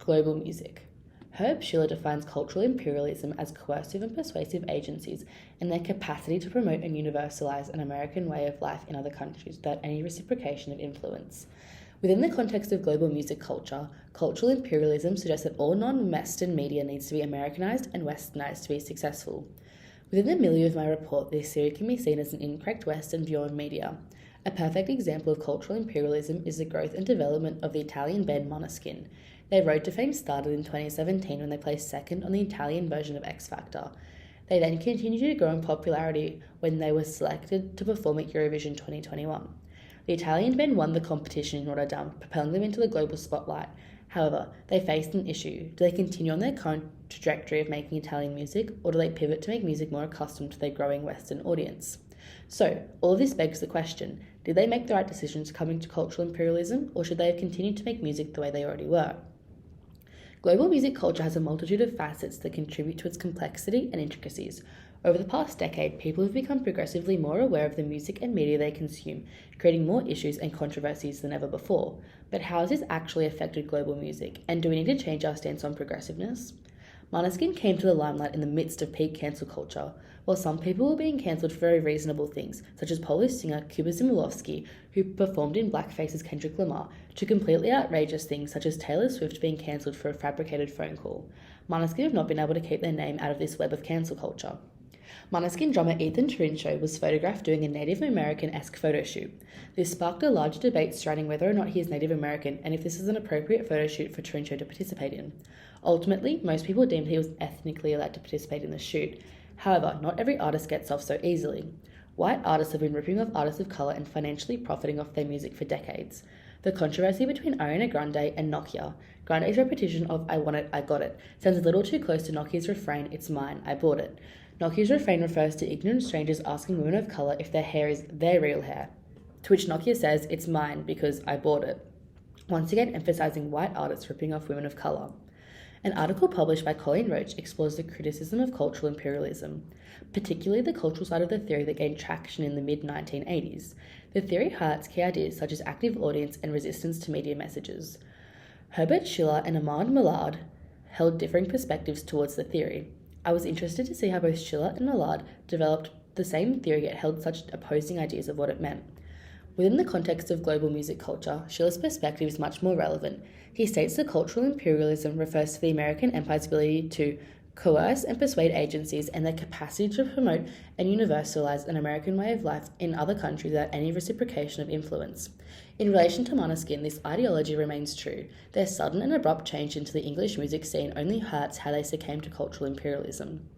Global music. Herb Schiller defines cultural imperialism as coercive and persuasive agencies and their capacity to promote and universalize an American way of life in other countries without any reciprocation of influence. Within the context of global music culture, cultural imperialism suggests that all non-Western media needs to be Americanized and Westernized to be successful. Within the milieu of my report, this theory can be seen as an incorrect Western view of media. A perfect example of cultural imperialism is the growth and development of the Italian band Måneskin. Their road to fame started in 2017 when they placed second on the Italian version of X Factor. They then continued to grow in popularity when they were selected to perform at Eurovision 2021. The Italian band won the competition in Rotterdam, propelling them into the global spotlight. However, they faced an issue. Do they continue on their current trajectory of making Italian music, or do they pivot to make music more accustomed to their growing Western audience? So, all of this begs the question, did they make the right decisions coming to cultural imperialism, or should they have continued to make music the way they already were? Global music culture has a multitude of facets that contribute to its complexity and intricacies. Over the past decade, people have become progressively more aware of the music and media they consume, creating more issues and controversies than ever before. But how has this actually affected global music, and do we need to change our stance on progressiveness? Måneskin came to the limelight in the midst of peak cancel culture. While some people were being cancelled for very reasonable things, such as Polish singer Kuba Zimulowski, who performed in blackface as Kendrick Lamar, to completely outrageous things such as Taylor Swift being cancelled for a fabricated phone call. Måneskin have not been able to keep their name out of this web of cancel culture. Måneskin drummer Ethan Trincho was photographed doing a Native American-esque photo shoot. This sparked a large debate surrounding whether or not he is Native American and if this is an appropriate photo shoot for Trincho to participate in. Ultimately, most people deemed he was ethnically allowed to participate in the shoot. However, not every artist gets off so easily. White artists have been ripping off artists of colour and financially profiting off their music for decades. The controversy between Ariana Grande and Nokia. Grande's repetition of "I want it, I got it" sounds a little too close to Nokia's refrain "It's mine, I bought it." Nokia's refrain refers to ignorant strangers asking women of colour if their hair is their real hair, to which Nokia says "It's mine because I bought it," once again emphasising white artists ripping off women of colour. An article published by Colleen Roach explores the criticism of cultural imperialism, particularly the cultural side of the theory that gained traction in the mid-1980s. The theory highlights key ideas such as active audience and resistance to media messages. Herbert Schiller and Armand Millard held differing perspectives towards the theory. I was interested to see how both Schiller and Millard developed the same theory yet held such opposing ideas of what it meant. Within the context of global music culture, Schiller's perspective is much more relevant. He states that cultural imperialism refers to the American empire's ability to coerce and persuade agencies and their capacity to promote and universalize an American way of life in other countries without any reciprocation of influence. In relation to Måneskin, this ideology remains true. Their sudden and abrupt change into the English music scene only hurts how they succumbed to cultural imperialism.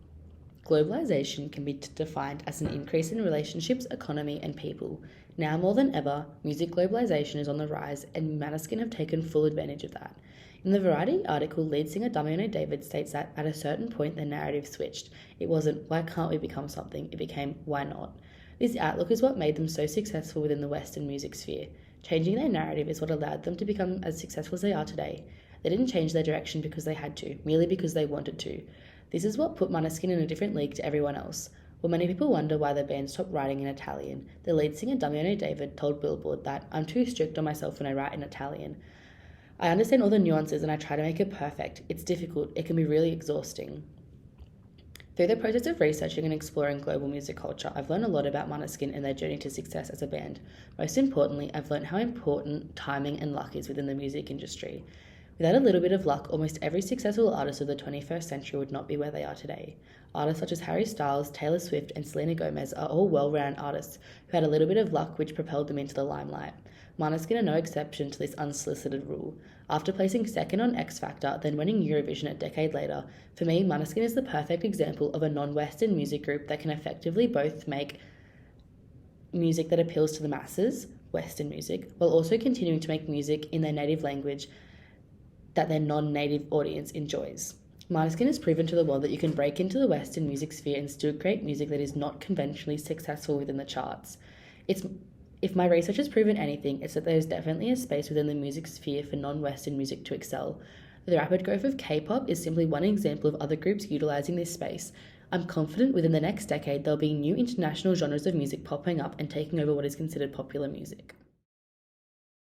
Globalization can be defined as an increase in relationships, economy, and people. Now more than ever, music globalization is on the rise, and Måneskin have taken full advantage of that. In the Variety article, lead singer Damiano David states that at a certain point the narrative switched. It wasn't, why can't we become something? It became, why not? This outlook is what made them so successful within the Western music sphere. Changing their narrative is what allowed them to become as successful as they are today. They didn't change their direction because they had to, merely because they wanted to. This is what put Måneskin in a different league to everyone else. While many people wonder why the band stopped writing in Italian, the lead singer Damiano David told Billboard that, "I'm too strict on myself when I write in Italian. I understand all the nuances and I try to make it perfect. It's difficult, it can be really exhausting." Through the process of researching and exploring global music culture, I've learned a lot about Måneskin and their journey to success as a band. Most importantly, I've learned how important timing and luck is within the music industry. Without a little bit of luck, almost every successful artist of the 21st century would not be where they are today. Artists such as Harry Styles, Taylor Swift, and Selena Gomez are all well-renowned artists who had a little bit of luck which propelled them into the limelight. Måneskin are no exception to this unsolicited rule. After placing second on X Factor, then winning Eurovision a decade later, for me, Måneskin is the perfect example of a non-Western music group that can effectively both make music that appeals to the masses, Western music, while also continuing to make music in their native language that their non-native audience enjoys. Måneskin has proven to the world that you can break into the Western music sphere and still create music that is not conventionally successful within the charts. If my research has proven anything, it's that there is definitely a space within the music sphere for non-Western music to excel. The rapid growth of K-pop is simply one example of other groups utilising this space. I'm confident within the next decade there'll be new international genres of music popping up and taking over what is considered popular music.